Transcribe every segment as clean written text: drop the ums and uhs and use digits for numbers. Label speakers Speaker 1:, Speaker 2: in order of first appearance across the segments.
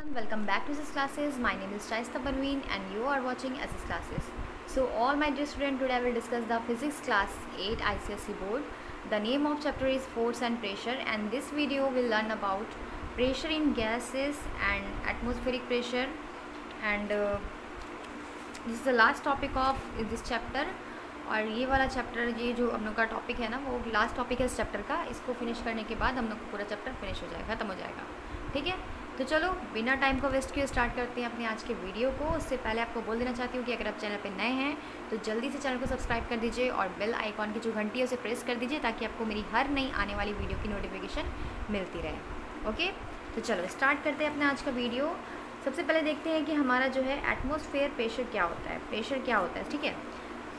Speaker 1: Welcome back to SS classes. My name is Shaista Banween and you are watching SS classes. So all my dear students, today I will discuss the physics class 8 ICSE board. The name of chapter is force and pressure, and this video will learn about pressure in gases and atmospheric pressure, and this is the last topic of this chapter. और ये वाला chapter, ये जो हम लोग का topic है ना, वो लास्ट टॉपिक है इस चैप्टर का. इसको फिनिश करने के बाद हम लोग का पूरा चैप्टर फिनिश हो जाएगा, ख़त्म हो जाएगा. ठीक है, तो चलो बिना टाइम को वेस्ट किए स्टार्ट करते हैं अपने आज के वीडियो को. उससे पहले आपको बोल देना चाहती हूँ कि अगर आप चैनल पे नए हैं तो जल्दी से चैनल को सब्सक्राइब कर दीजिए और बेल आइकॉन की जो घंटी है उसे प्रेस कर दीजिए ताकि आपको मेरी हर नई आने वाली वीडियो की नोटिफिकेशन मिलती रहे. ओके, तो चलो स्टार्ट करते हैं अपना आज का वीडियो. सबसे पहले देखते हैं कि हमारा जो है एटमॉस्फेयर प्रेशर क्या होता है. प्रेशर क्या होता है, ठीक है.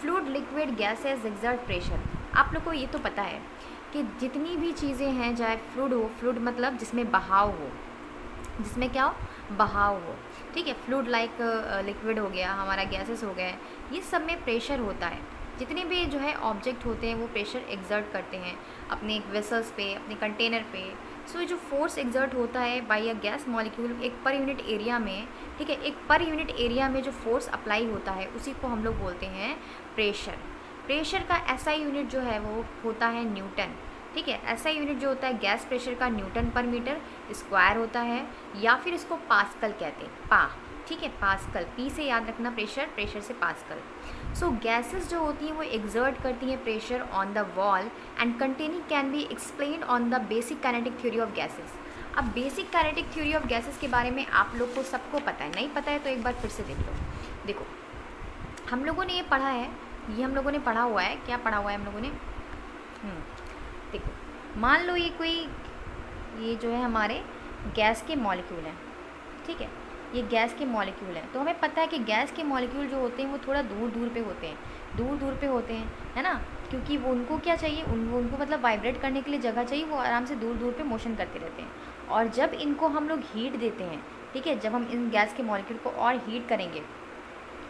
Speaker 1: Fluid, liquid, gases exert pressure. आप लोग को ये तो पता है कि जितनी भी चीज़ें हैं, चाहे फ्लूइड हो, फ्लूइड मतलब जिसमें बहाव हो, जिसमें क्या हो, बहाव हो, ठीक है. फ्लूइड लाइक लिक्विड हो गया, हमारा गैसेस हो गए, ये सब में प्रेशर होता है. जितने भी जो है ऑब्जेक्ट होते हैं वो प्रेशर एक्सर्ट करते हैं अपने वेसल्स पे, अपने कंटेनर पे. सो जो फोर्स एक्सर्ट होता है बाय अ गैस मॉलिक्यूल एक पर यूनिट एरिया में, ठीक है, एक पर यूनिट एरिया में जो फोर्स अप्लाई होता है उसी को हम लोग बोलते हैं प्रेशर. प्रेशर का एसआई यूनिट जो है वो होता है न्यूटन, ठीक है. एसआई यूनिट जो होता है गैस प्रेशर का न्यूटन पर मीटर स्क्वायर होता है, या फिर इसको पास्कल कहते हैं, पा, ठीक है, पास्कल. पी से याद रखना प्रेशर, प्रेशर से पास्कल. सो गैसेस जो होती हैं वो एक्सर्ट करती हैं pressure on the wall and containing can be explain on the basic kinetic theory of gases. अब basic kinetic theory of gases के बारे में आप लोग को सबको पता है, नहीं पता है तो एक बार फिर से देख लो. देखो, हम लोगों ने ये पढ़ा है, ये हम लोगों ने पढ़ा हुआ है. क्या पढ़ा हुआ है हम लोगों ने? देखो, मान लो ये जो है हमारे गैस के मॉलिक्यूल हैं, ठीक है. ये गैस के मॉलिक्यूल हैं, तो हमें पता है कि गैस के मॉलिक्यूल जो होते हैं वो थोड़ा दूर दूर पे होते हैं, दूर दूर पे होते हैं, है ना. क्योंकि वो उनको क्या चाहिए, उनको मतलब वाइब्रेट करने के लिए जगह चाहिए, वो आराम से दूर दूर पे मोशन करते रहते हैं. और जब इनको हम लोग हीट देते हैं, ठीक है, जब हम इन गैस के मॉलिक्यूल को और हीट करेंगे,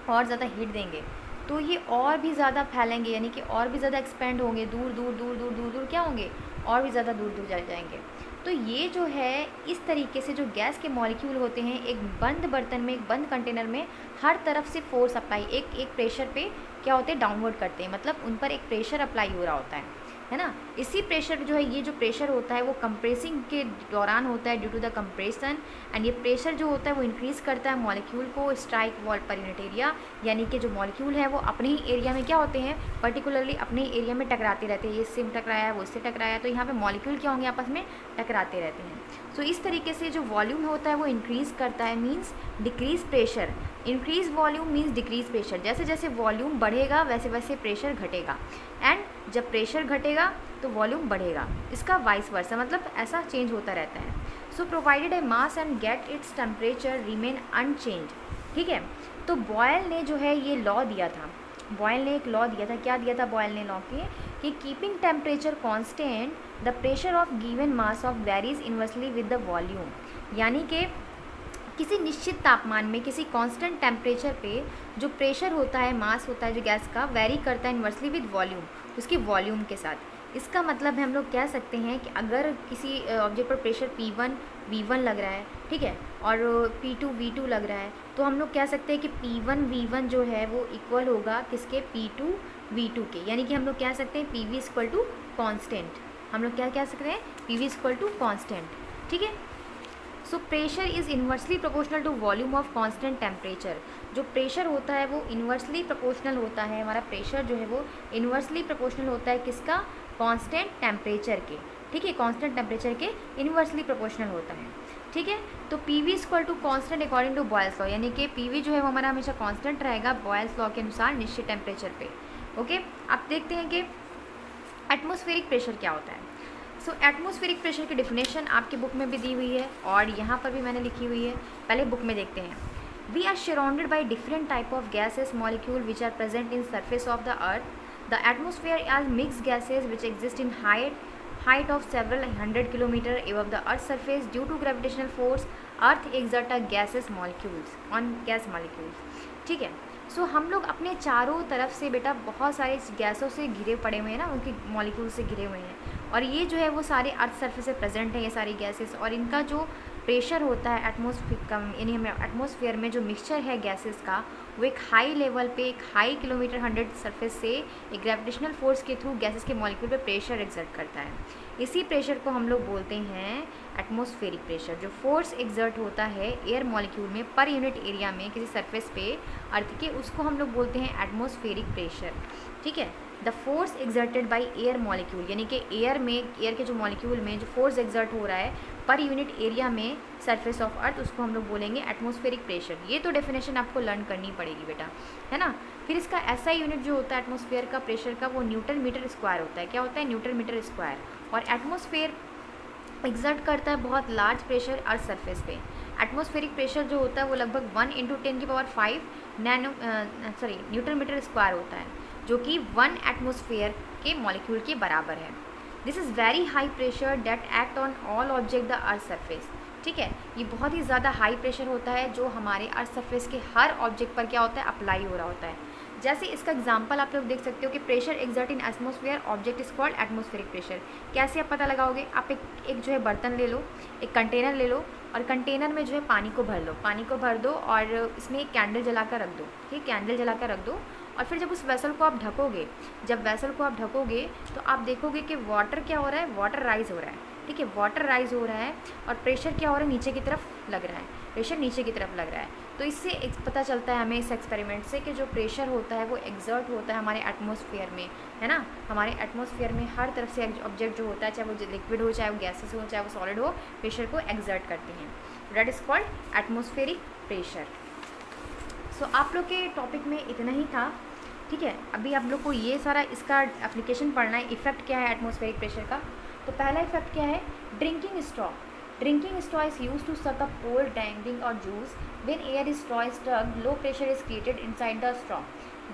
Speaker 1: और ज़्यादा हीट देंगे, तो ये और भी ज़्यादा फैलेंगे, यानी कि और भी ज़्यादा एक्सपेंड होंगे, दूर दूर दूर दूर दूर दूर क्या होंगे, और भी ज़्यादा दूर दूर जा जाएंगे. तो ये जो है इस तरीके से जो गैस के मॉलिक्यूल होते हैं एक बंद बर्तन में, एक बंद कंटेनर में हर तरफ से फोर्स अप्लाई एक एक प्रेशर पे क्या होते हैं, डाउनवर्ड करते हैं. मतलब उन पर एक प्रेशर अप्लाई हो रहा होता है ना. इसी प्रेशर जो है, ये जो प्रेशर होता है वो कंप्रेसिंग के दौरान होता है due to the compression. And ये प्रेशर जो होता है वो इंक्रीज़ करता है मॉलिक्यूल को स्ट्राइक वॉल पर यूनिट एरिया, यानी कि जो मॉलिक्यूल है वो अपने ही एरिया में क्या होते हैं, पर्टिकुलरली अपने ही एरिया में टकराते रहते हैं. ये इससे टकराया, वो इससे टकराया, तो यहाँ पे मॉलिक्यूल क्या होंगे, आपस में टकराते रहते हैं. सो इस तरीके से जो वॉल्यूम होता है वो इंक्रीज़ करता है, means decrease pressure. Increase volume means decrease pressure. जैसे जैसे वॉल्यूम बढ़ेगा वैसे वैसे प्रेशर घटेगा, एंड जब प्रेशर घटेगा तो वॉल्यूम बढ़ेगा. इसका वाइस वर्सा, मतलब ऐसा चेंज होता रहता है. So provided a mass and get its temperature remain unchange, ठीक है. तो बॉयल ने जो है ये लॉ दिया था, बॉयल ने एक लॉ दिया था. क्या दिया था बॉयल ने लॉ के, कि keeping temperature constant the pressure of given mass of varies inversely with the volume. यानी कि किसी निश्चित तापमान में, किसी कांस्टेंट टेम्परेचर पे जो प्रेशर होता है, मास होता है जो गैस का, वेरी करता है इन्वर्सली विद वॉल्यूम, उसकी वॉल्यूम के साथ. इसका मतलब है हम लोग कह सकते हैं कि अगर किसी ऑब्जेक्ट पर प्रेशर P1 V1 लग रहा है, ठीक है, और P2 V2 लग रहा है, तो हम लोग कह सकते हैं कि P1 V1 जो है वो इक्वल होगा किसके, P2 V2 के. यानी कि हम लोग कह सकते हैं PV इक्वल टू कॉन्स्टेंट. हम लोग क्या कह सकते हैं, PV इक्वल टू कॉन्स्टेंट, ठीक है. So pressure is inversely proportional to volume of constant temperature. जो प्रेशर होता है वो इन्वर्सली प्रोपोर्शनल होता है, हमारा प्रेशर जो है वो इन्वर्सली प्रोपोर्शनल होता है किसका, कांस्टेंट टेम्परेचर के, ठीक है, कांस्टेंट टेम्परेचर के इन्वर्सली प्रोपोर्शनल होता है, ठीक है. तो PV equal to constant according to Boyle's law, यानी कि पीवी जो है वो हमारा हमेशा कांस्टेंट रहेगा बॉयल्स लॉ के अनुसार निश्चित टेम्परेचर पे. ओके, अब देखते हैं कि एटमॉस्फेरिक प्रेशर क्या होता है. सो एटमॉस्फेरिक प्रेशर की डिफिनेशन आपकी बुक में भी दी हुई है और यहाँ पर भी मैंने लिखी हुई है. पहले बुक में देखते हैं. We are surrounded by different type of gases molecule which are present in surface of the earth. The atmosphere are mix gases which exist in height of several hundred kilometer above the earth's surface due to gravitational force earth exert a gaseous molecules on gas molecules, ठीक है. सो हम लोग अपने चारों तरफ से बेटा बहुत सारे गैसों से घिरे पड़े हुए हैं ना, उनके मॉलिक्यूल से घिरे हुए हैं, और ये जो है वो सारे अर्थ सरफेस पे प्रेजेंट है, ये सारी गैसेस, और इनका जो प्रेशर होता है यानी हमें एटमॉस्फेयर में जो मिक्सचर है गैसेस का, वो एक हाई लेवल पे, एक हाई किलोमीटर 100 सरफेस से एक ग्रेविटेशनल फोर्स के थ्रू गैसेस के मॉलिक्यूल पे प्रेशर एक्सर्ट करता है। इसी प्रेशर को हम लोग बोलते हैं एटमॉस्फेरिक प्रेशर। जो फोर्स एक्सर्ट होता है एयर मॉलिक्यूल में पर यूनिट एरिया में किसी सरफेस पे अर्थ के, उसको हम लोग बोलते हैं एटमॉस्फेरिक प्रेशर। ठीक है, the force exerted by air molecule, यानी कि एयर के जो मॉलिक्यूल में जो फोर्स एक्सर्ट हो रहा है पर यूनिट एरिया में सरफेस ऑफ अर्थ, उसको हम लोग बोलेंगे एटमॉस्फेरिक प्रेशर। ये तो डेफिनेशन आपको लर्न करनी पड़ेगी बेटा, है ना। फिर इसका ऐसा यूनिट जो होता है एटमॉस्फेयर का प्रेशर का, वो न्यूटन मीटर स्क्वायर होता है। क्या होता है? Newton metre square. और एटमॉस्फेयर एक्सर्ट करता है बहुत लार्ज प्रेशर अर्थ सरफेस पे। एटमॉस्फेरिक प्रेशर जो होता है वो लगभग 1 × 10⁵ न्यूटन मीटर स्क्वायर होता है, जो कि 1 एटमॉस्फेयर के मॉलिक्यूल के बराबर है। This is very high pressure that act on all object the earth surface. ठीक है, ये बहुत ही ज़्यादा हाई प्रेशर होता है जो हमारे अर्थ सरफेस के हर ऑब्जेक्ट पर क्या होता है? अप्लाई हो रहा होता है। जैसे इसका एग्जांपल आप लोग देख सकते हो कि pressure exert in atmosphere object is called atmospheric pressure. कैसे आप पता लगाओगे? आप एक जो है बर्तन ले लो, एक कंटेनर ले लो, और कंटेनर में जो है पानी को भर लो, पानी को भर दो और इसमें एक कैंडल जला कर रख दो। ठीक, कैंडल जला कर रख दो, और फिर जब उस वेसल को आप ढकोगे, तो आप देखोगे कि वाटर क्या हो रहा है? वाटर राइज हो रहा है। ठीक है, वाटर राइज हो रहा है और प्रेशर क्या हो रहा है? नीचे की तरफ लग रहा है, प्रेशर नीचे की तरफ लग रहा है। तो इससे पता चलता है हमें इस एक्सपेरिमेंट से कि जो प्रेशर होता है वो एक्सर्ट होता है हमारे एटमॉस्फेयर में, है ना। हमारे एटमॉस्फेयर में हर तरफ से ऑब्जेक्ट जो होता है, चाहे वो लिक्विड हो, चाहे वो गैसेस हो, चाहे वो सॉलिड हो, प्रेशर को एक्सर्ट करते हैं। That is called atmospheric pressure. So आप लोग के टॉपिक में इतना ही था। ठीक है, अभी आप लोग को ये सारा इसका एप्लीकेशन पढ़ना है। इफेक्ट क्या है एटमॉस्फेरिक प्रेशर का? तो पहला इफेक्ट क्या है? Drinking straw. Drinking straw is used to suck up cold drink or juice. When air straw is stuck, low pressure is created inside the straw.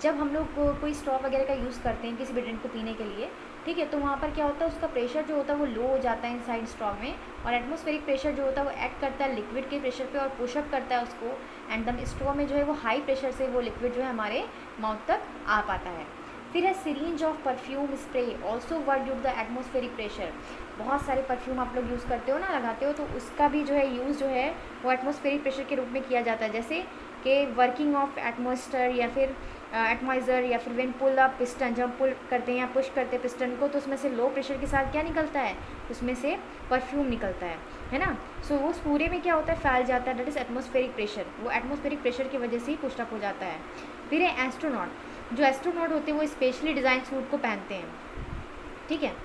Speaker 1: जब हम लोग कोई स्ट्रॉ वगैरह का यूज़ करते हैं किसी भी ड्रिंक को पीने के लिए, ठीक है, तो वहाँ पर क्या होता है? उसका प्रेशर जो होता है वो लो हो जाता है इनसाइड स्ट्रॉ में, और एटमॉस्फेरिक प्रेशर जो होता है वो एक्ट करता है लिक्विड के प्रेशर पे और पुशअप करता है उसको, एंड दम स्ट्रॉ में जो है वो हाई प्रेशर से वो लिक्विड जो है हमारे माउथ तक आ पाता है। फिर है syringe of perfume spray also work due to the atmospheric pressure. बहुत सारे परफ्यूम आप लोग यूज़ करते हो ना, लगाते हो, तो उसका भी जो है यूज़ जो है वो एटमॉस्फेरिक प्रेशर के रूप में किया जाता है। जैसे कि वर्किंग ऑफ एटमॉस्फेयर या फिर एटमाइज़र, या फिर व्हेन पुल अप पिस्टन, जब पुल करते हैं या पुश करते हैं पिस्टन को, तो उसमें से लो प्रेशर के साथ क्या निकलता है? उसमें से परफ्यूम निकलता है ना। सो वो पूरे में क्या होता है? फैल जाता है। That is atmospheric pressure. वो एटमॉस्फेरिक प्रेशर की वजह से ही पुशअप हो जाता है। फिर है एस्ट्रोनॉट। जो एस्ट्रोनॉट होते हैं वो स्पेशली डिज़ाइन सूट को पहनते हैं। ठीक है,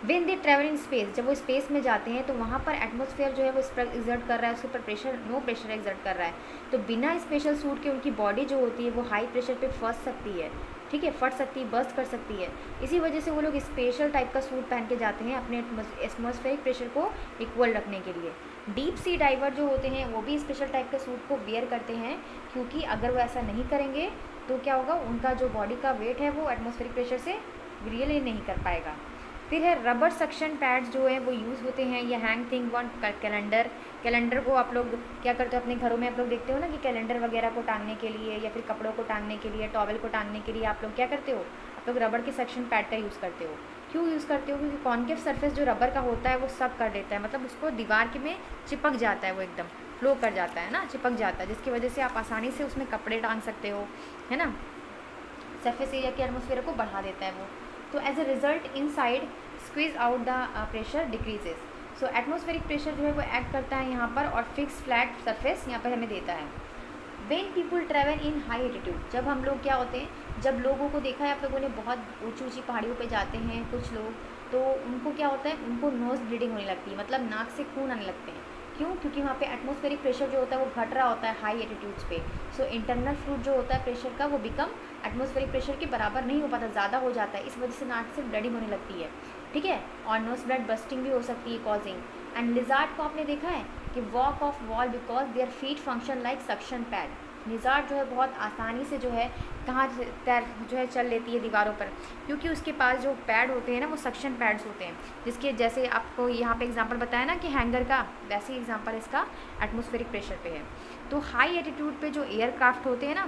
Speaker 1: when they travel in space, जब वो स्पेस में जाते हैं तो वहाँ पर एटमॉस्फेयर जो है वो एक्सर्ट कर रहा है, उसके ऊपर प्रेशर, नो प्रेशर एक्सर्ट कर रहा है, तो बिना स्पेशल सूट के उनकी बॉडी जो होती है वो हाई प्रेशर पे फंस सकती है। ठीक है, फट सकती है, बर्स्ट कर सकती है। इसी वजह से वो लोग स्पेशल टाइप का सूट पहन के जाते हैं अपने एटमॉस्फेरिक प्रेशर को इक्वल रखने के लिए। डीप सी डाइवर जो होते हैं वो भी स्पेशल टाइप का सूट को वेयर करते हैं, क्योंकि अगर वो ऐसा नहीं करेंगे तो क्या होगा? उनका जो बॉडी का वेट है वो एटमॉस्फेरिक प्रेशर से रियली नहीं कर पाएगा। फिर है रबर सक्शन पैड्स जो है वो यूज़ होते हैं। ये हैंग थिंग वन कैलेंडर को आप लोग क्या करते हो अपने घरों में? आप लोग देखते हो ना कि कैलेंडर वगैरह को टांगने के लिए या फिर कपड़ों को टांगने के लिए, टॉवल को टांगने के लिए आप लोग क्या करते हो? आप लोग रबर के सक्शन पैड का यूज़ करते हो। क्यों यूज़ करते हो? क्योंकि कॉन्केव सरफेस जो रबर का होता है वो सब कर देता है, मतलब उसको दीवार के में चिपक जाता है, वो एकदम फ्लो कर जाता है ना, चिपक जाता है, जिसकी वजह से आप आसानी से उसमें कपड़े टांग सकते हो, है ना। सरफेस एरिया के एटमॉस्फेयर को बढ़ा देता है वो। तो as a result inside squeeze out the pressure decreases. So atmospheric pressure जो है वो एक्ट करता है यहाँ पर और फिक्स फ्लैट सरफेस यहाँ पर हमें देता है। When people travel in high altitude, जब हम लोग क्या होते हैं, जब लोगों को देखा है आप लोगों ने, बहुत ऊंची ऊंची पहाड़ियों पे जाते हैं कुछ लोग, तो उनको क्या होता है? उनको नोज़ ब्लीडिंग होने लगती है, मतलब नाक से खून आने लगते हैं। क्यों? क्योंकि वहाँ पे एटमॉस्फेरिक प्रेशर जो होता है वो घट रहा होता है हाई एल्टीट्यूड्स पे। सो इंटरनल फ्लूइड जो होता है प्रेशर का वो बिकम एटमॉस्फेरिक प्रेशर के बराबर नहीं हो पाता, ज़्यादा हो जाता है, इस वजह से नाक से ब्लीडिंग होने लगती है। ठीक है, और नोज ब्लड बस्टिंग भी हो सकती है कॉजिंग। एंड लिजार्ड को आपने देखा है कि walk of wall because their feet function like suction pad. Lizard जो है बहुत आसानी से जो है कहाँ जो है चल लेती है दीवारों पर, क्योंकि उसके पास जो पैड होते हैं ना वो सक्शन पैड्स होते हैं, जिसके जैसे आपको यहाँ पे एग्जांपल बताया ना कि हैंगर का, वैसे ही एग्जांपल इसका एटमॉस्फेरिक प्रेशर पे है। तो हाई एल्टीट्यूड पे जो एयरक्राफ्ट होते हैं ना,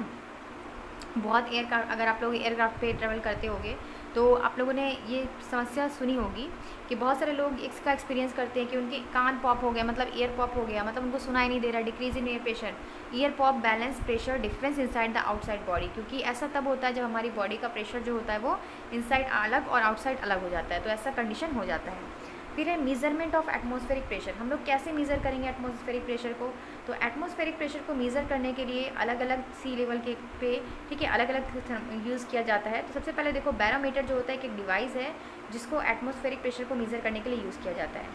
Speaker 1: बहुत एयरक्राफ्ट, अगर आप लोग एयरक्राफ्ट पे ट्रेवल करते होगे तो आप लोगों ने ये समस्या सुनी होगी कि बहुत सारे लोग इसका एक्सपीरियंस करते हैं कि उनके कान पॉप हो गया, मतलब ईयर पॉप हो गया, मतलब उनको सुनाई नहीं दे रहा, decrease in year pressure, year pop, balance, pressure difference inside the outside body. क्योंकि ऐसा तब होता है जब हमारी बॉडी का प्रेशर जो होता है वो इनसाइड अलग और आउटसाइड अलग हो जाता है, तो ऐसा कंडीशन हो जाता है। फिर है मेजरमेंट ऑफ एटमॉस्फेरिक प्रेशर। हम लोग कैसे मेज़र करेंगे एटमॉस्फेरिक प्रेशर को? तो एटमॉस्फेरिक प्रेशर को मेज़र करने के लिए अलग अलग सी लेवल के पे, ठीक है, अलग अलग यूज़ किया जाता है। तो सबसे पहले देखो, बैरोमीटर जो होता है एक डिवाइस है जिसको एटमॉस्फेरिक प्रेशर को मेज़र करने के लिए यूज़ किया जाता है।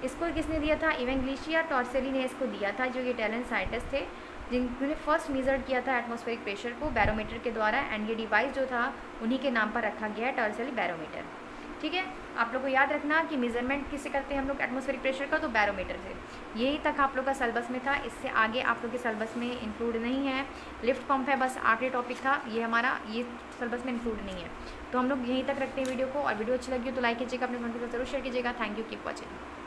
Speaker 1: इसको किसने दिया था? इवेंग्लिशिया टॉर्सेली ने इसको दिया था, जो इटालियन साइंटिस्ट थे जिन्होंने फर्स्ट मेजर किया था एटमॉस्फेरिक प्रेशर को बैरोमीटर के द्वारा। एंड ये डिवाइस जो था उन्हीं के नाम पर रखा गया है, टॉर्सेली बैरोमीटर। ठीक है, आप लोग को याद रखना कि मेजरमेंट किससे करते हैं हम लोग एटमॉस्फेरिक प्रेशर का? तो बैरोमीटर से। यही तक आप लोग का सिलेबस में था, इससे आगे आप लोग के सिलेबस में इंक्लूड नहीं है। लिफ्ट पंप है, बस आखिरी टॉपिक था ये हमारा, ये सिलेबस में इंक्लूड नहीं है। तो हम लोग यहीं तक रखते हैं वीडियो को, और वीडियो अच्छी लगी हो तो लाइक कीजिएगा, अपने फ्रेंड के साथ जरूर शेयर कीजिएगा। Thank you, keep watching.